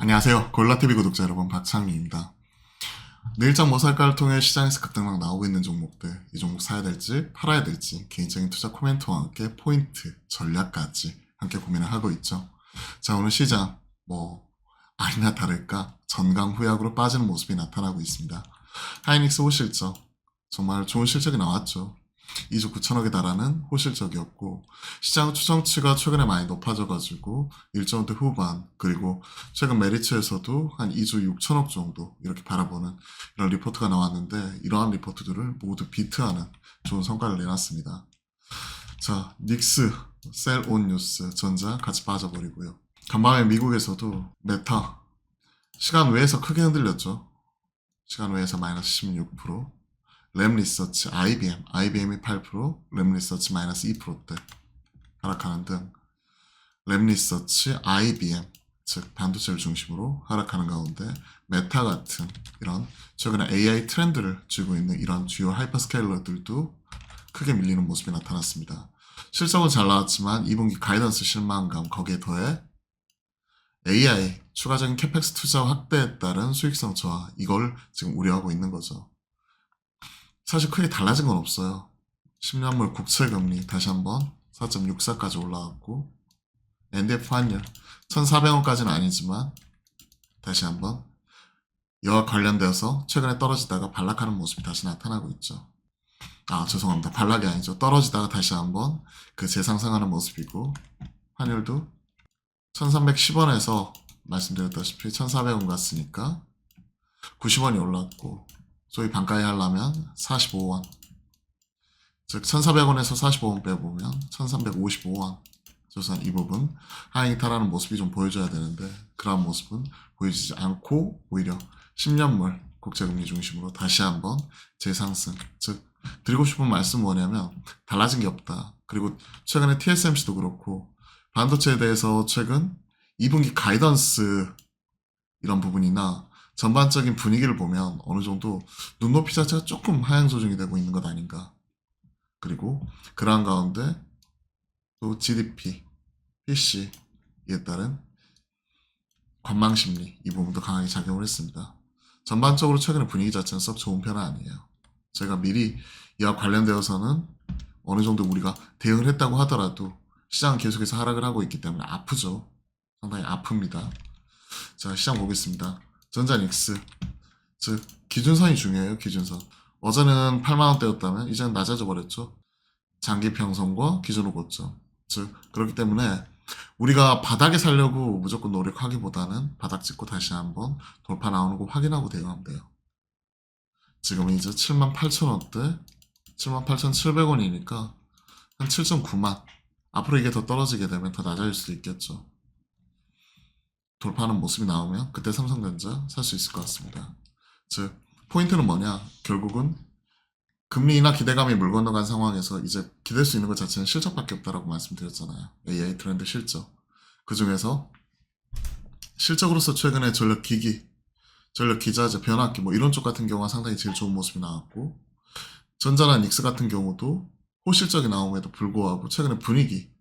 안녕하세요. 골라TV 구독자 여러분, 박창민입니다. 내일장 뭐 살까를 통해 시장에서 급등락 나오고 있는 종목들, 이 종목 사야 될지 팔아야 될지 개인적인 투자 코멘트와 함께 포인트, 전략까지 함께 고민을 하고 있죠. 자, 오늘 시장 아니나 다를까 전강후약으로 빠지는 모습이 나타나고 있습니다. 하이닉스 호실적 정말 좋은 실적이 나왔죠. 2조 9천억에 달하는 호실적이었고, 시장 추정치가 최근에 많이 높아져가지고 1조원대 후반, 그리고 최근 메리츠에서도 한 2조 6천억 정도 이렇게 바라보는 이런 리포트가 나왔는데, 이러한 리포트들을 모두 비트하는 좋은 성과를 내놨습니다. 자, 닉스, 셀온 뉴스, 전자 같이 빠져버리고요. 간밤에 미국에서도 메타 시간 외에서 크게 흔들렸죠. 시간 외에서 마이너스 16%, 램 리서치, IBM이 8%, 램 리서치 마이너스 2%대 하락하는 등 램 리서치, IBM, 즉 반도체를 중심으로 하락하는 가운데 메타 같은 이런 최근에 AI 트렌드를 쥐고 있는 이런 주요 하이퍼스케일러들도 크게 밀리는 모습이 나타났습니다. 실적은 잘 나왔지만 2분기 가이던스 실망감, 거기에 더해 AI 추가적인 캐펙스 투자 확대에 따른 수익성 저하, 이걸 지금 우려하고 있는 거죠. 사실 크게 달라진 건 없어요. 10년물 국채금리 다시 한번 4.64까지 올라왔고, NDF 환율 1,400원까지는 아니지만 다시 한번 이와 관련되어서 최근에 떨어지다가 반락하는 모습이 다시 나타나고 있죠. 죄송합니다. 반락이 아니죠. 떨어지다가 다시 한번 그 재상승하는 모습이고, 환율도 1310원에서 말씀드렸다시피 1400원 갔으니까 90원이 올랐고, 소위 반가에 하려면 45원, 즉 1400원에서 45원 빼보면 1355원. 조선 이 부분 하향이 타라는 모습이 좀 보여줘야 되는데, 그러한 모습은 보여지지 않고 오히려 10년물 국제금리 중심으로 다시 한번 재상승, 즉 드리고 싶은 말씀은 뭐냐면 달라진 게 없다. 그리고 최근에 TSMC도 그렇고 반도체에 대해서 최근 2분기 가이던스 이런 부분이나 전반적인 분위기를 보면 어느 정도 눈높이 자체가 조금 하향 조정이 되고 있는 것 아닌가. 그리고 그러한 가운데 또 GDP, PC에 따른 관망심리, 이 부분도 강하게 작용을 했습니다. 전반적으로 최근의 분위기 자체는 썩 좋은 편은 아니에요. 제가 미리 이와 관련되어서는 어느 정도 우리가 대응을 했다고 하더라도 시장은 계속해서 하락을 하고 있기 때문에 아프죠. 상당히 아픕니다. 자, 시장 보겠습니다. 전자닉스, 즉 기준선이 중요해요. 기준선. 어제는 8만원대였다면 이제는 낮아져 버렸죠. 장기 평선과 기준으로 고점. 즉 그렇기 때문에 우리가 바닥에 살려고 무조건 노력하기보다는 바닥 찍고 다시 한번 돌파 나오는 거 확인하고 대응하면 돼요. 지금은 이제 78,000원대, 78,700원이니까 한 7.9만. 앞으로 이게 더 떨어지게 되면 더 낮아질 수도 있겠죠. 돌파하는 모습이 나오면 그때 삼성전자 살 수 있을 것 같습니다. 즉 포인트는 뭐냐? 결국은 금리 인하 기대감이 물 건너간 상황에서 이제 기댈 수 있는 것 자체는 실적밖에 없다라고 말씀드렸잖아요. AI 트렌드 실적. 그 중에서 실적으로서 최근에 전력기기, 전력기자재, 변압기 이런 쪽 같은 경우가 상당히 제일 좋은 모습이 나왔고, 전자나 닉스 같은 경우도 호실적이 나옴에도 불구하고 최근에 분위기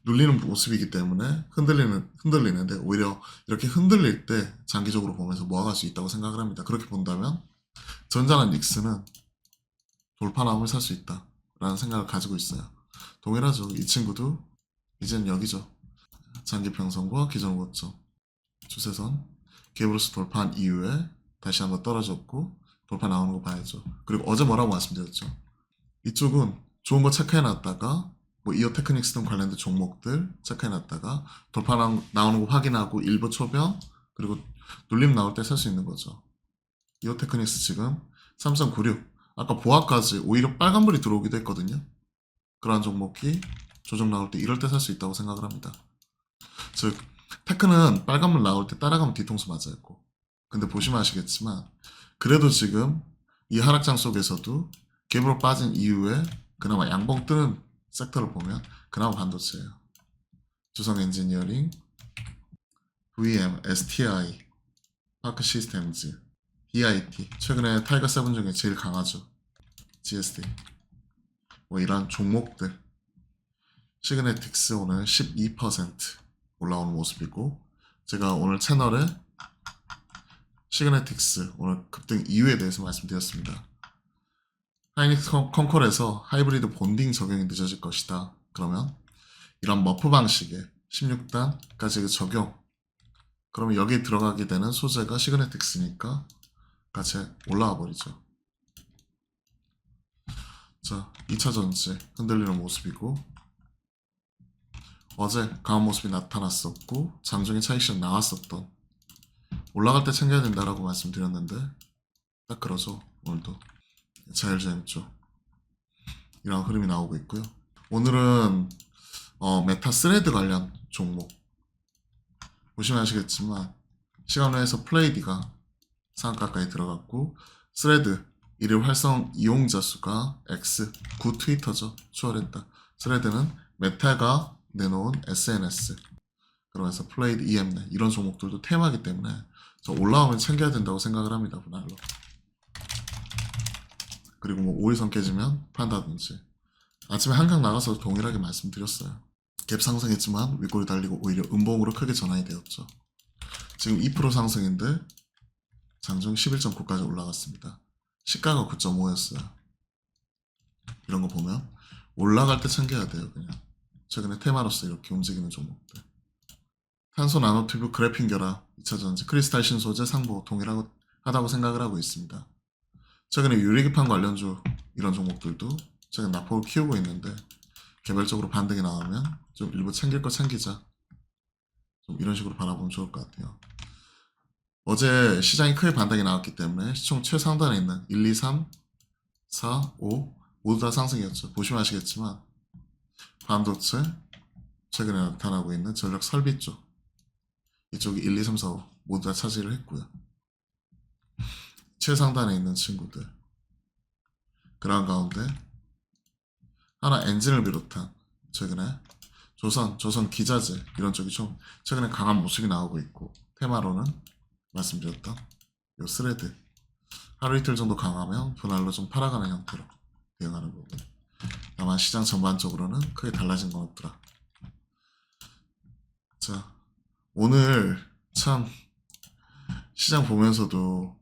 눌리는 모습이기 때문에 흔들리는데, 오히려 이렇게 흔들릴 때 장기적으로 보면서 모아갈 수 있다고 생각을 합니다. 그렇게 본다면 전자나 닉스는 돌파 나옴을 살 수 있다 라는 생각을 가지고 있어요. 동일하죠. 이 친구도 이젠 여기죠. 장기 평선과 기존 고점 추세선 갭으로서 돌파한 이후에 다시 한번 떨어졌고 돌파 나오는 거 봐야죠. 그리고 어제 뭐라고 말씀드렸죠. 이쪽은 좋은 거 체크해놨다가 이어 테크닉스 등 관련된 종목들 체크해놨다가 돌파 나오는 거 확인하고 일부 초병, 그리고 눌림 나올 때 살 수 있는 거죠. 이어 테크닉스 지금 3.96, 아까 보합까지 오히려 빨간불이 들어오기도 했거든요. 그러한 종목이 조정 나올 때 이럴 때 살 수 있다고 생각을 합니다. 즉 테크는 빨간불 나올 때 따라가면 뒤통수 맞아요. 근데 보시면 아시겠지만 그래도 지금 이 하락장 속에서도 갭으로 빠진 이후에 그나마 양봉 뜨는 섹터를 보면 그나마 반도체예요. 주성 엔지니어링, VM, STI, 파크 시스템즈, DIT, 최근에 타이거 7 중에 제일 강하죠. GSD. 이런 종목들. 시그네틱스 오늘 12% 올라오는 모습이고, 제가 오늘 채널에 시그네틱스 오늘 급등 이유에 대해서 말씀드렸습니다. 하이닉스 컨콜에서 하이브리드 본딩 적용이 늦어질 것이다. 그러면 이런 머프 방식의 16단까지 적용, 그러면 여기 들어가게 되는 소재가 시그네틱스니까 같이 올라와 버리죠. 자, 2차 전지 흔들리는 모습이고, 어제 강한 모습이 나타났었고 장중에 차익실현 나왔었던, 올라갈 때 챙겨야 된다라고 말씀드렸는데 딱 그러죠. 오늘도 자율주행 쪽 이런 흐름이 나오고 있고요. 오늘은 메타 스레드 관련 종목 보시면 아시겠지만 시간 외에서 플레이디가 상한가까지 들어갔고, 스레드 일일 활성 이용자 수가 X, 구 트위터죠. 추월했다. 스레드는 메타가 내놓은 SNS, 그러면서 플레이드 EM네 이런 종목들도 테마이기 때문에 저 올라오면 챙겨야 된다고 생각을 합니다. 분할로. 그리고 뭐 5일선 깨지면 판다든지. 아침에 한강 나가서 동일하게 말씀드렸어요. 갭 상승했지만 윗골이 달리고 오히려 음봉으로 크게 전환이 되었죠. 지금 2% 상승인데 장중 11.9까지 올라갔습니다. 시가가 9.5였어요. 이런 거 보면 올라갈 때 챙겨야 돼요. 그냥 최근에 테마로서 이렇게 움직이는 종목들. 탄소 나노튜브 그래핀 결합 2차전지 크리스탈 신소재 상보 동일하다고 생각을 하고 있습니다. 최근에 유리기판 관련주 이런 종목들도 최근 낙폭을 키우고 있는데 개별적으로 반등이 나오면 좀 일부 챙길 거 챙기자, 좀 이런 식으로 바라보면 좋을 것 같아요. 어제 시장이 크게 반등이 나왔기 때문에 시총 최상단에 있는 1, 2, 3, 4, 5 모두 다 상승이었죠. 보시면 아시겠지만 반도체 최근에 나타나고 있는 전력 설비 쪽, 이쪽이 1, 2, 3, 4, 5 모두 다 차지를 했고요. 최상단에 있는 친구들, 그런 가운데 하나 엔진을 비롯한 최근에 조선 기자재 이런 쪽이 좀 최근에 강한 모습이 나오고 있고, 테마로는 말씀드렸던 요 스레드 하루 이틀 정도 강하면 분할로 좀 팔아가는 형태로 대응하는 부분. 다만 시장 전반적으로는 크게 달라진 건 없더라. 자, 오늘 참 시장 보면서도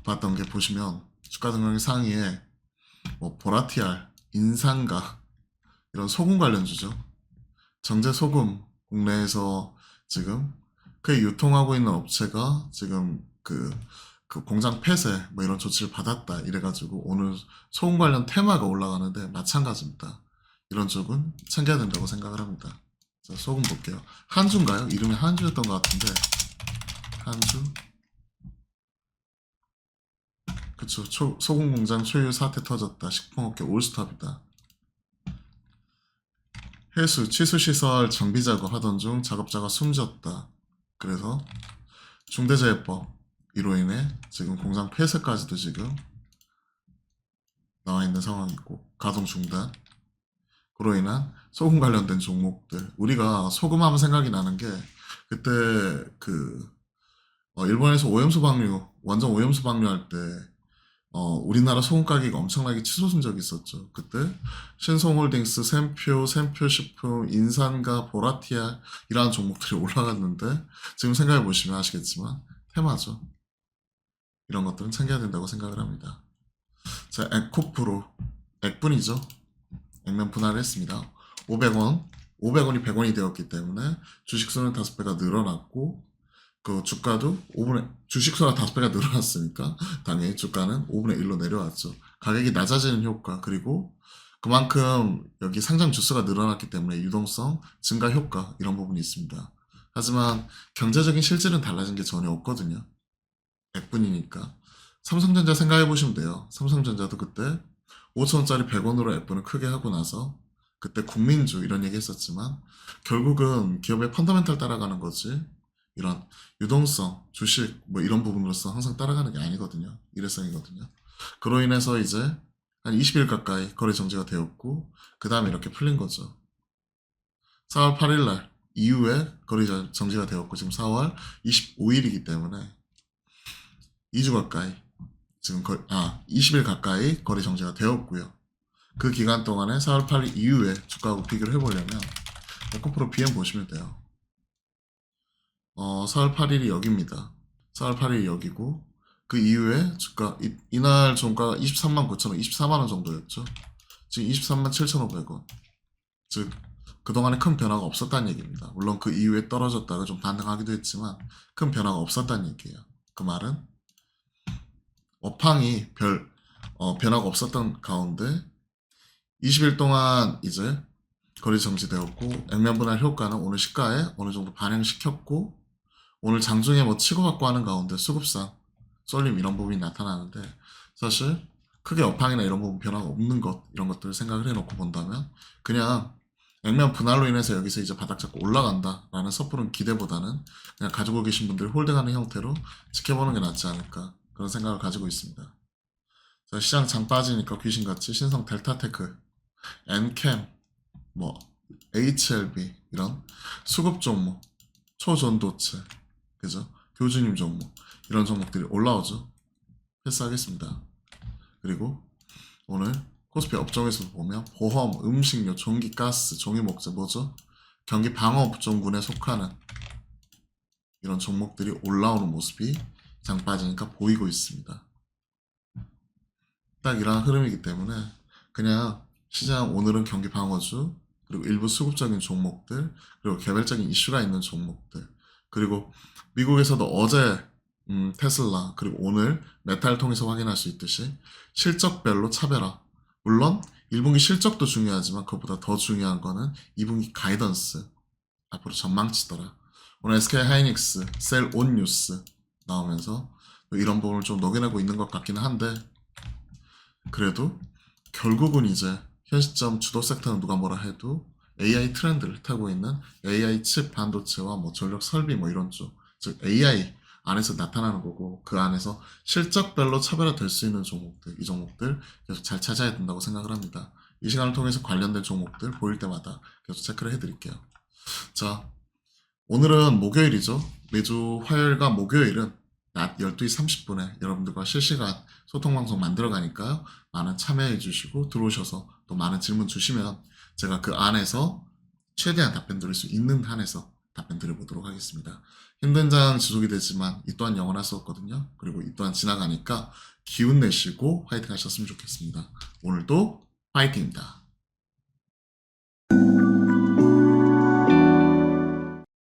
봤던 게, 보시면 주가 등락의 상위에 뭐 보라티알, 인상가 이런 소금 관련주죠. 정제 소금 국내에서 지금 크게 유통하고 있는 업체가 지금 그 공장 폐쇄 뭐 이런 조치를 받았다 이래가지고 오늘 소금 관련 테마가 올라가는데 마찬가지입니다. 이런 쪽은 챙겨야 된다고 생각을 합니다. 자, 소금 볼게요. 한주인가요? 이름이 한주였던 것 같은데, 한주. 그쵸. 소금 공장 초유 사태 터졌다. 식품업계 올스톱이다. 해수 취수시설 정비 작업하던 중 작업자가 숨졌다. 그래서 중대재해법 이로 인해 지금 공장 폐쇄까지도 지금 나와 있는 상황이고, 가동 중단. 그로 인한 소금 관련된 종목들, 우리가 소금 하면 생각이 나는 게 그때 일본에서 오염수 방류, 원전 오염수 방류할 때 우리나라 소금 가격이 엄청나게 치솟은 적이 있었죠. 그때 신성홀딩스, 샘표식품, 인산가, 보라티아 이러한 종목들이 올라갔는데 지금 생각해 보시면 아시겠지만 테마죠. 이런 것들은 챙겨야 된다고 생각을 합니다. 자, 에코프로 액분이죠. 액면 분할을 했습니다. 500원이 100원이 되었기 때문에 주식수는 5배가 늘어났고, 그 주가도 주식수가 5배가 늘어났으니까 당연히 주가는 5분의 1로 내려왔죠. 가격이 낮아지는 효과, 그리고 그만큼 여기 상장 주수가 늘어났기 때문에 유동성 증가 효과 이런 부분이 있습니다. 하지만 경제적인 실질은 달라진 게 전혀 없거든요. 액분이니까. 삼성전자 생각해 보시면 돼요. 삼성전자도 그때 5천원짜리 100원으로 액분을 크게 하고 나서 그때 국민주 이런 얘기 했었지만 결국은 기업의 펀더멘탈 따라가는 거지, 이런 유동성, 주식 뭐 이런 부분으로서 항상 따라가는 게 아니거든요. 일회성이거든요. 그로 인해서 이제 한 20일 가까이 거래 정지가 되었고, 그 다음에 이렇게 풀린 거죠. 4월 8일 날 이후에 거래 정지가 되었고, 지금 4월 25일이기 때문에 2주 가까이 지금 20일 가까이 거래 정지가 되었고요. 그 기간 동안에 4월 8일 이후에 주가하고 비교를 해보려면 에코프로 BM 보시면 돼요. 4월 8일이 여기입니다. 4월 8일이 여기고 그 이후에 주가 이날 종가가 23만 9천 원, 24만 원 정도였죠. 지금 23만 7,500원. 즉 그동안에 큰 변화가 없었다는 얘기입니다. 물론 그 이후에 떨어졌다가 좀 반등하기도 했지만 큰 변화가 없었다는 얘기예요. 그 말은 업황이 변화가 없었던 가운데 20일 동안 이제 거래 정지되었고 액면 분할 효과는 오늘 시가에 어느 정도 반영시켰고 오늘 장중에 뭐 치고받고 하는 가운데 수급상 쏠림 이런 부분이 나타나는데 사실 크게 업황이나 이런 부분 변화가 없는 것 이런 것들을 생각을 해놓고 본다면 그냥 액면 분할로 인해서 여기서 이제 바닥 잡고 올라간다라는 섣부른 기대보다는 그냥 가지고 계신 분들이 홀딩하는 형태로 지켜보는 게 낫지 않을까 그런 생각을 가지고 있습니다. 자, 시장 장 빠지니까 귀신같이 신성 델타테크, 엔캠, 뭐 HLB 이런 수급 종목, 초전도체, 그죠? 교주님 종목 이런 종목들이 올라오죠. 패스하겠습니다. 그리고 오늘 코스피 업종에서 보면 보험, 음식료, 전기, 가스, 종이목재 뭐죠? 경기 방어업종군에 속하는 이런 종목들이 올라오는 모습이 장 빠지니까 보이고 있습니다. 딱 이러한 흐름이기 때문에 그냥 시장 오늘은 경기 방어주 그리고 일부 수급적인 종목들 그리고 개별적인 이슈가 있는 종목들 그리고 미국에서도 어제 테슬라 그리고 오늘 메타를 통해서 확인할 수 있듯이 실적별로 차별화 물론 1분기 실적도 중요하지만 그것보다 더 중요한 거는 2분기 가이던스 앞으로 전망치더라. 오늘 SK 하이닉스 셀 온 뉴스 나오면서 이런 부분을 좀 녹여내고 있는 것 같기는 한데 그래도 결국은 이제 현 시점 주도 섹터는 누가 뭐라 해도 AI 트렌드를 타고 있는 AI 칩 반도체와 뭐 전력 설비 뭐 이런 쪽, 즉 AI 안에서 나타나는 거고 그 안에서 실적별로 차별화될 수 있는 종목들, 이 종목들 계속 잘 찾아야 된다고 생각을 합니다. 이 시간을 통해서 관련된 종목들 보일 때마다 계속 체크를 해드릴게요. 자, 오늘은 목요일이죠. 매주 화요일과 목요일은 낮 12시 30분에 여러분들과 실시간 소통방송 만들어 가니까요. 많은 참여해 주시고 들어오셔서 또 많은 질문 주시면 제가 그 안에서 최대한 답변 드릴 수 있는 한에서 답변 드려보도록 하겠습니다. 힘든 장 지속이 되지만 이 또한 영원할 수 없거든요. 그리고 이 또한 지나가니까 기운 내시고 화이팅 하셨으면 좋겠습니다. 오늘도 화이팅입니다.